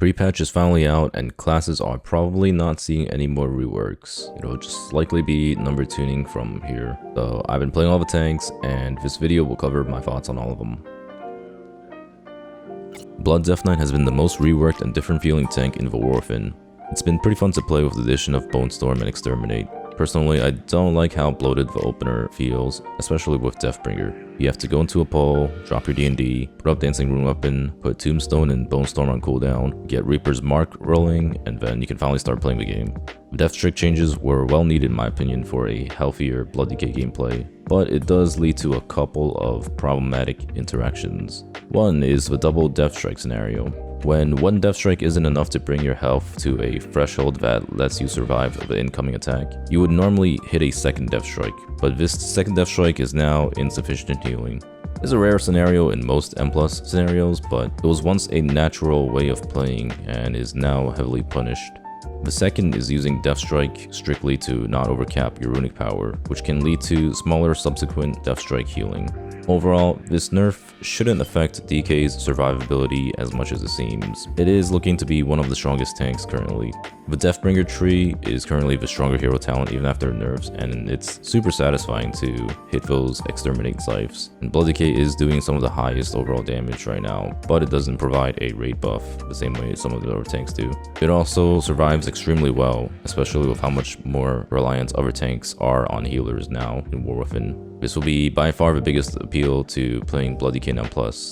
Pre-patch is finally out, and classes are probably not seeing any more reworks. It'll just likely be number tuning from here. So I've been playing all the tanks, and this video will cover my thoughts on all of them. Blood Death Knight has been the most reworked and different feeling tank in the Warfin. It's been pretty fun to play with the addition of Bone Storm and Exterminate. Personally, I don't like how bloated the opener feels, especially with Deathbringer. You have to go into a pole, drop your D&D, put up Dancing Rune Weapon, put Tombstone and Bone Storm on cooldown, get Reaper's Mark rolling, and then you can finally start playing the game. The Death Strike changes were well needed in my opinion for a healthier Blood Decay gameplay, but it does lead to a couple of problematic interactions. One is the double Death Strike scenario. When one Death Strike isn't enough to bring your health to a threshold that lets you survive the incoming attack, you would normally hit a second Death Strike, but this second Death Strike is now insufficient in healing. It's a rare scenario in most M+ scenarios, but it was once a natural way of playing and is now heavily punished. The second is using Death Strike strictly to not overcap your runic power, which can lead to smaller subsequent Death Strike healing. Overall, this nerf shouldn't affect DK's survivability as much as it seems. It is looking to be one of the strongest tanks currently. The Deathbringer tree is currently the stronger hero talent even after nerfs, and it's super satisfying to hit those Exterminate scythes. And Blood Decay is doing some of the highest overall damage right now, but it doesn't provide a raid buff the same way some of the other tanks do. It also survives extremely well, especially with how much more reliant other tanks are on healers now in War Within. This will be by far the biggest appeal to playing Blood Decay M+,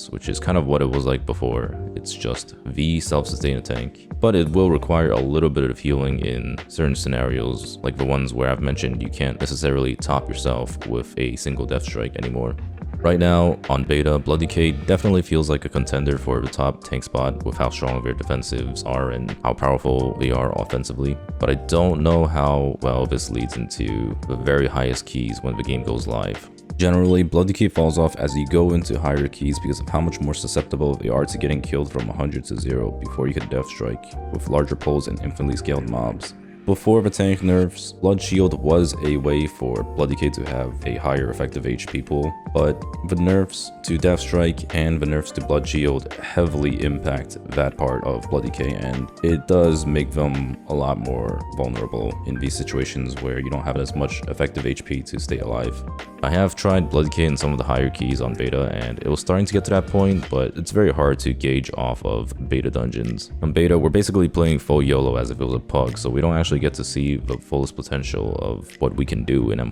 which is kind of what it was like before. It's just the self-sustained tank, but it will require a little bit of healing in certain scenarios, like the ones where I've mentioned you can't necessarily top yourself with a single Death Strike anymore. Right now, on beta, Blood Decay definitely feels like a contender for the top tank spot with how strong their defensives are and how powerful they are offensively, but I don't know how well this leads into the very highest keys when the game goes live. Generally, Blood Decay falls off as you go into higher keys because of how much more susceptible they are to getting killed from 100 to 0 before you hit Death Strike, with larger poles and infinitely scaled mobs. Before the tank nerfs, Blood Shield was a way for Blood Decay to have a higher effective HP pool, but the nerfs to Death Strike and the nerfs to Blood Shield heavily impact that part of Blood Decay, and it does make them a lot more vulnerable in these situations where you don't have as much effective HP to stay alive. I have tried Blood Decay in some of the higher keys on beta, and it was starting to get to that point, but it's very hard to gauge off of beta dungeons. On beta, we're basically playing full YOLO as if it was a pug, so we don't actually get to see the fullest potential of what we can do in M+.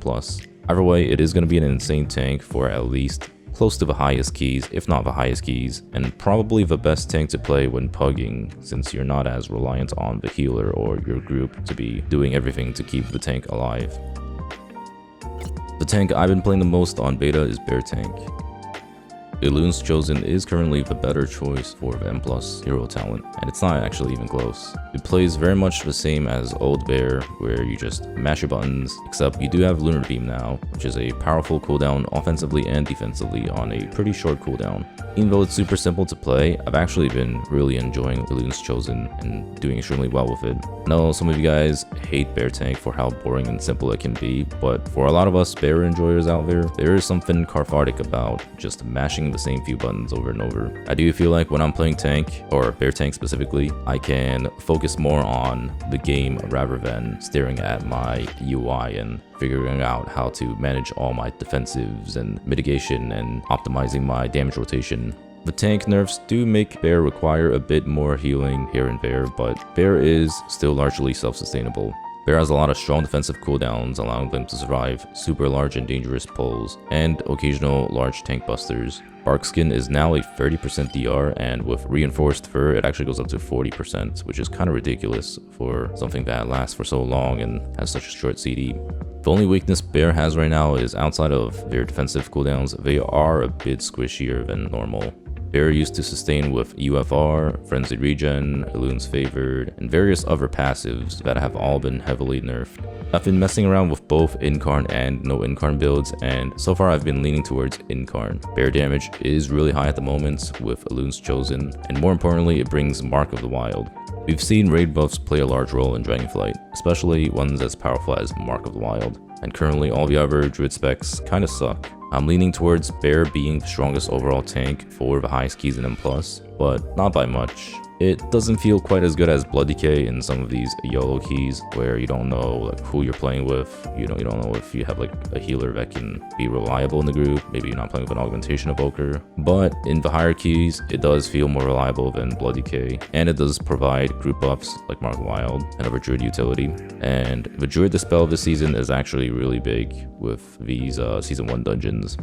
Either way, it is going to be an insane tank for at least close to the highest keys, if not the highest keys, and probably the best tank to play when pugging, since you're not as reliant on the healer or your group to be doing everything to keep the tank alive. The tank I've been playing the most on beta is Bear Tank. Elun's Chosen is currently the better choice for the M+ hero talent, and it's not actually even close. It plays very much the same as Old Bear, where you just mash your buttons, except you do have Lunar Beam now, which is a powerful cooldown offensively and defensively on a pretty short cooldown. Even though it's super simple to play, I've actually been really enjoying Elun's Chosen and doing extremely well with it. I know some of you guys hate Bear Tank for how boring and simple it can be, but for a lot of us bear enjoyers out there is something cathartic about just mashing the same few buttons over and over. I do feel like when I'm playing tank, or Bear Tank specifically, I can focus more on the game rather than staring at my UI and figuring out how to manage all my defensives and mitigation and optimizing my damage rotation. The tank nerfs do make Bear require a bit more healing here and there, but Bear is still largely self-sustainable. Bear has a lot of strong defensive cooldowns, allowing them to survive super large and dangerous pulls, and occasional large tank busters. Barkskin is now a 30% DR, and with reinforced fur, it actually goes up to 40%, which is kind of ridiculous for something that lasts for so long and has such a short CD. The only weakness Bear has right now is outside of their defensive cooldowns, they are a bit squishier than normal. Bear used to sustain with UFR, Frenzied Regen, Elun's Favored, and various other passives that have all been heavily nerfed. I've been messing around with both Incarn and no Incarn builds, and so far I've been leaning towards Incarn. Bear damage is really high at the moment with Elun's Chosen, and more importantly, it brings Mark of the Wild. We've seen raid buffs play a large role in Dragonflight, especially ones as powerful as Mark of the Wild, and currently all the other Druid specs kinda suck. I'm leaning towards Bear being the strongest overall tank for the highest keys in M+, but not by much. It doesn't feel quite as good as Blood Decay in some of these YOLO keys where you don't know like who you're playing with. You don't know if you have like a healer that can be reliable in the group. Maybe you're not playing with an augmentation evoker. But in the higher keys, it does feel more reliable than Blood Decay, and it does provide group buffs like Mark Wild and other Druid utility. And the Druid Dispel this season is actually really big with these Season 1 dungeons.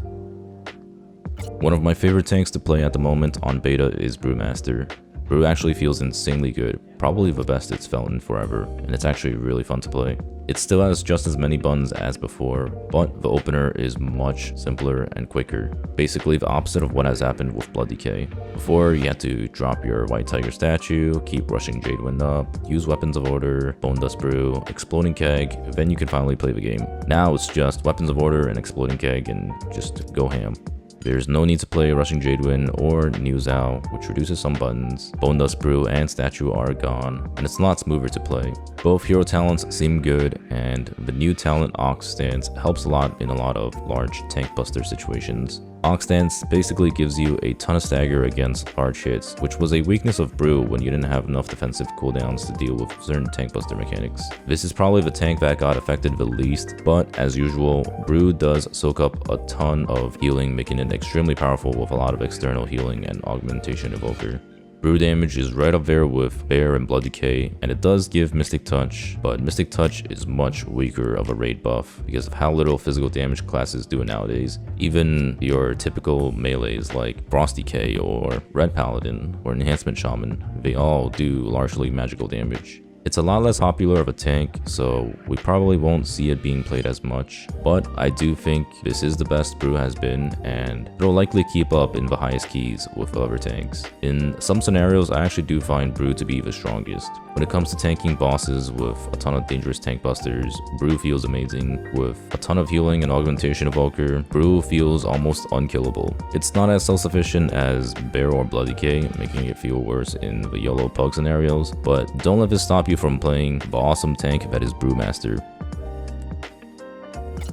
One of my favorite tanks to play at the moment on beta is Brewmaster. Brew actually feels insanely good, probably the best it's felt in forever, and it's actually really fun to play. It still has just as many buttons as before, but the opener is much simpler and quicker. Basically the opposite of what has happened with Blood Decay. Before, you had to drop your White Tiger statue, keep rushing Jadewind up, use Weapons of Order, Bone Dust Brew, Exploding Keg, then you can finally play the game. Now it's just Weapons of Order and Exploding Keg and just go ham. There's no need to play Rushing Jadewind or New Zao, which reduces some buttons. Bone Dust Brew and Statue are gone, and it's a lot smoother to play. Both hero talents seem good, and the new talent Ox Stance helps a lot in a lot of large tank buster situations. Ox Stance basically gives you a ton of stagger against large hits, which was a weakness of Brew when you didn't have enough defensive cooldowns to deal with certain tank buster mechanics. This is probably the tank that got affected the least, but as usual, Brew does soak up a ton of healing, making it extremely powerful with a lot of external healing and augmentation evoker. Brew damage is right up there with Bear and Blood Decay, and it does give Mystic Touch, but Mystic Touch is much weaker of a raid buff because of how little physical damage classes do nowadays. Even your typical melees like Frost Decay or Red Paladin or Enhancement Shaman, they all do largely magical damage. It's a lot less popular of a tank, so we probably won't see it being played as much, but I do think this is the best Brew has been, and it'll likely keep up in the highest keys with other tanks. In some scenarios, I actually do find Brew to be the strongest. When it comes to tanking bosses with a ton of dangerous tank busters, Brew feels amazing. With a ton of healing and augmentation evoker, Brew feels almost unkillable. It's not as self-sufficient as Bear or Blood Decay, making it feel worse in the YOLO Pug scenarios, but don't let this stop you from playing the awesome tank that is Brewmaster.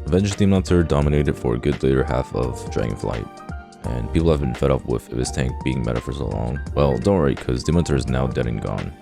Vengeance Demon Hunter dominated for a good later half of Dragonflight, and people have been fed up with this tank being meta for so long. Well, don't worry, because Demon Hunter is now dead and gone.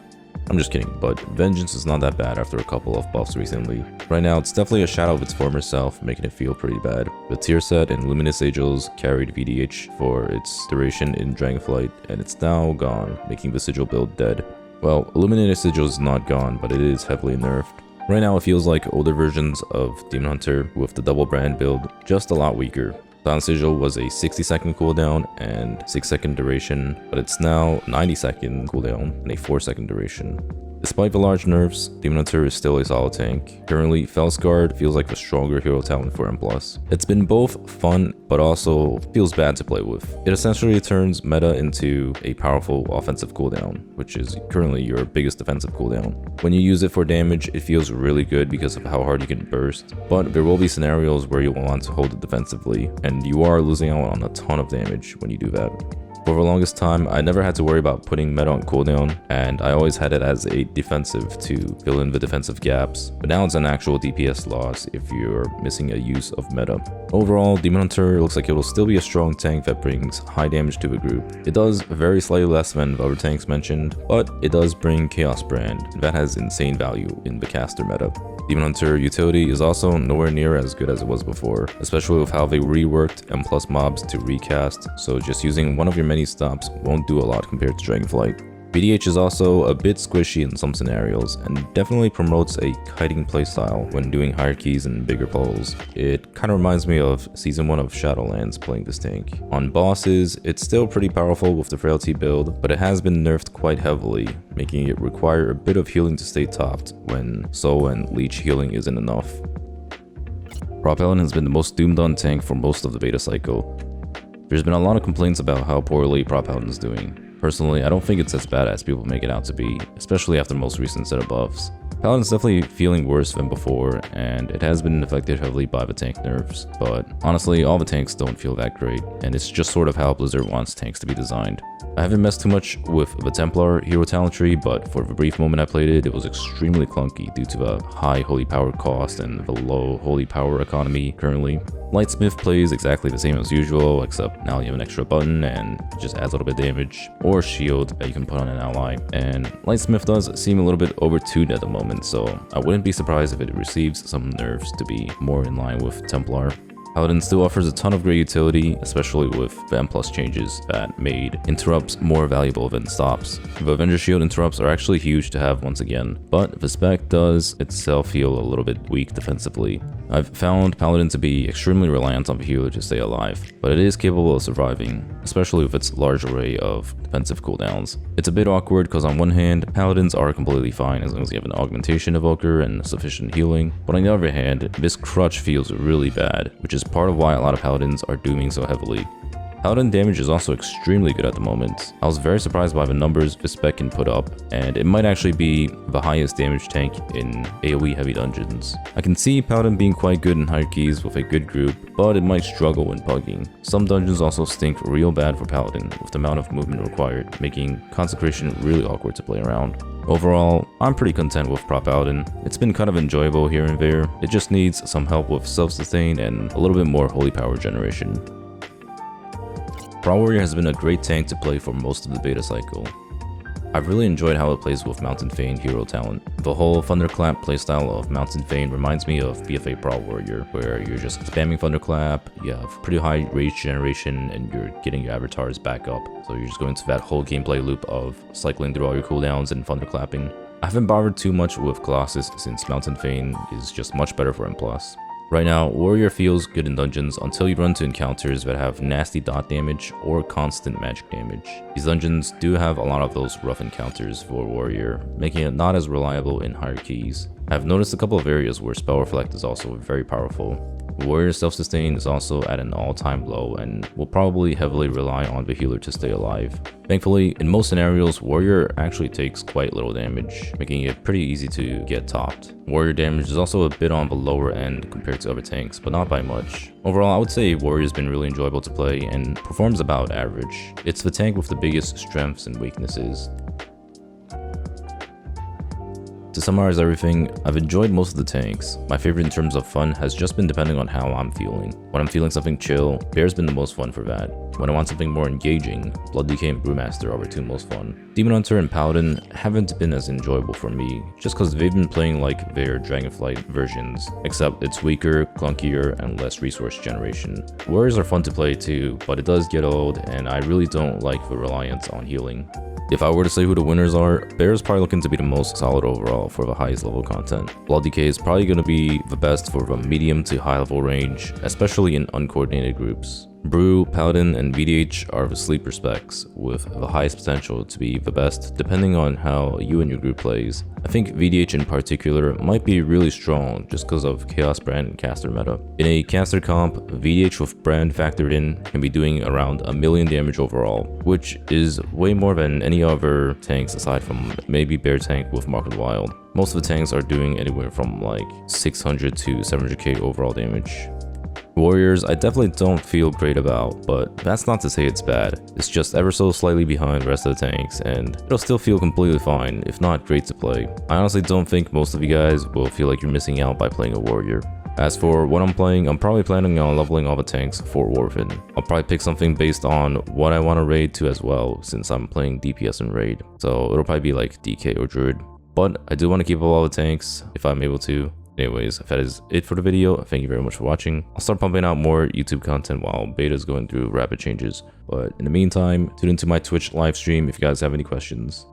I'm just kidding, but Vengeance is not that bad after a couple of buffs recently. Right now, it's definitely a shadow of its former self, making it feel pretty bad. The tier set and Luminous Sigils carried VDH for its duration in Dragonflight, and it's now gone, making the Sigil build dead. Well, Illuminated Sigil is not gone, but it is heavily nerfed. Right now, it feels like older versions of Demon Hunter with the double brand build, just a lot weaker. Silent Sigil was a 60-second cooldown and 6-second duration, but it's now 90-second cooldown and a 4-second duration. Despite the large nerfs, Demon Hunter is still a solid tank. Currently, Felsguard feels like the stronger hero talent for M+. It's been both fun, but also feels bad to play with. It essentially turns meta into a powerful offensive cooldown, which is currently your biggest defensive cooldown. When you use it for damage, it feels really good because of how hard you can burst, but there will be scenarios where you will want to hold it defensively, and you are losing out on a ton of damage when you do that. For the longest time, I never had to worry about putting meta on cooldown, and I always had it as a defensive to fill in the defensive gaps, but now it's an actual DPS loss if you're missing a use of meta. Overall, Demon Hunter looks like it will still be a strong tank that brings high damage to the group. It does very slightly less than the other tanks mentioned, but it does bring Chaos Brand, and that has insane value in the caster meta. Demon Hunter utility is also nowhere near as good as it was before, especially with how they reworked M+ mobs to recast, so just using one of your many stops won't do a lot compared to Dragonflight. VDH is also a bit squishy in some scenarios, and definitely promotes a kiting playstyle when doing higher keys and bigger pulls. It kinda reminds me of Season 1 of Shadowlands playing this tank. On bosses, it's still pretty powerful with the Frailty build, but it has been nerfed quite heavily, making it require a bit of healing to stay topped when Soul and Leech healing isn't enough. Paladin has been the most doomed on tank for most of the beta cycle. There's been a lot of complaints about how poorly Paladin is doing. Personally, I don't think it's as bad as people make it out to be, especially after the most recent set of buffs. Paladin's definitely feeling worse than before, and it has been affected heavily by the tank nerfs, but honestly, all the tanks don't feel that great, and it's just sort of how Blizzard wants tanks to be designed. I haven't messed too much with the Templar hero talent tree, but for the brief moment I played it, it was extremely clunky due to the high holy power cost and the low holy power economy currently. Lightsmith plays exactly the same as usual, except now you have an extra button and it just adds a little bit of damage, or shield that you can put on an ally. And Lightsmith does seem a little bit overtuned at the moment, so I wouldn't be surprised if it receives some nerfs to be more in line with Templar. Paladin still offers a ton of great utility, especially with the M+ changes that made interrupts more valuable than stops. The Avenger Shield interrupts are actually huge to have once again, but the spec does itself feel a little bit weak defensively. I've found Paladin to be extremely reliant on the healer to stay alive, but it is capable of surviving, especially with its large array of defensive cooldowns. It's a bit awkward because on one hand, Paladins are completely fine as long as you have an augmentation evoker and sufficient healing, but on the other hand, this crutch feels really bad, which is part of why a lot of Paladins are dooming so heavily. Paladin damage is also extremely good at the moment. I was very surprised by the numbers this spec can put up, and it might actually be the highest damage tank in AoE heavy dungeons. I can see Paladin being quite good in hierarchies with a good group, but it might struggle when pugging. Some dungeons also stink real bad for Paladin with the amount of movement required, making Consecration really awkward to play around. Overall, I'm pretty content with Prop Paladin. It's been kind of enjoyable here and there. It just needs some help with self-sustain and a little bit more holy power generation. Brawl Warrior has been a great tank to play for most of the beta cycle. I've really enjoyed how it plays with Mountain Fane hero talent. The whole Thunderclap playstyle of Mountain Fane reminds me of BFA Brawl Warrior, where you're just spamming Thunderclap, you have pretty high rage generation, and you're getting your avatars back up. So you're just going through that whole gameplay loop of cycling through all your cooldowns and Thunderclapping. I haven't bothered too much with Colossus since Mountain Fane is just much better for M+. Right now, Warrior feels good in dungeons until you run to encounters that have nasty dot damage or constant magic damage. These dungeons do have a lot of those rough encounters for Warrior, making it not as reliable in hierarchies. I've noticed a couple of areas where Spell Reflect is also very powerful. Warrior self-sustain is also at an all-time low and will probably heavily rely on the healer to stay alive. Thankfully, in most scenarios, Warrior actually takes quite little damage, making it pretty easy to get topped. Warrior damage is also a bit on the lower end compared to other tanks, but not by much. Overall, I would say Warrior's been really enjoyable to play and performs about average. It's the tank with the biggest strengths and weaknesses. To summarize everything, I've enjoyed most of the tanks. My favorite in terms of fun has just been depending on how I'm feeling. When I'm feeling something chill, Bear's been the most fun for that. When I want something more engaging, Blood DK and Brewmaster are the two most fun. Demon Hunter and Paladin haven't been as enjoyable for me, just cause they've been playing like their Dragonflight versions, except it's weaker, clunkier, and less resource generation. Warriors are fun to play too, but it does get old, and I really don't like the reliance on healing. If I were to say who the winners are, Bear is probably looking to be the most solid overall for the highest level content. Blood DK is probably going to be the best for the medium to high level range, especially in uncoordinated groups. Brew, Paladin, and VDH are the sleeper specs, with the highest potential to be the best depending on how you and your group plays. I think VDH in particular might be really strong just because of Chaos Brand and Caster meta. In a Caster comp, VDH with Brand factored in can be doing around 1 million damage overall, which is way more than any other tanks aside from maybe Bear tank with Market Wild. Most of the tanks are doing anywhere from like 600 to 700k overall damage. Warriors, I definitely don't feel great about, but that's not to say it's bad. It's just ever so slightly behind the rest of the tanks, and it'll still feel completely fine, if not great to play. I honestly don't think most of you guys will feel like you're missing out by playing a Warrior. As for what I'm playing, I'm probably planning on leveling all the tanks for Warfin. I'll probably pick something based on what I want to raid to as well, since I'm playing DPS and raid. So it'll probably be like DK or Druid. But I do want to keep up all the tanks if I'm able to. Anyways, that is it for the video. Thank you very much for watching. I'll start pumping out more YouTube content while beta is going through rapid changes. But in the meantime, tune into my Twitch live stream if you guys have any questions.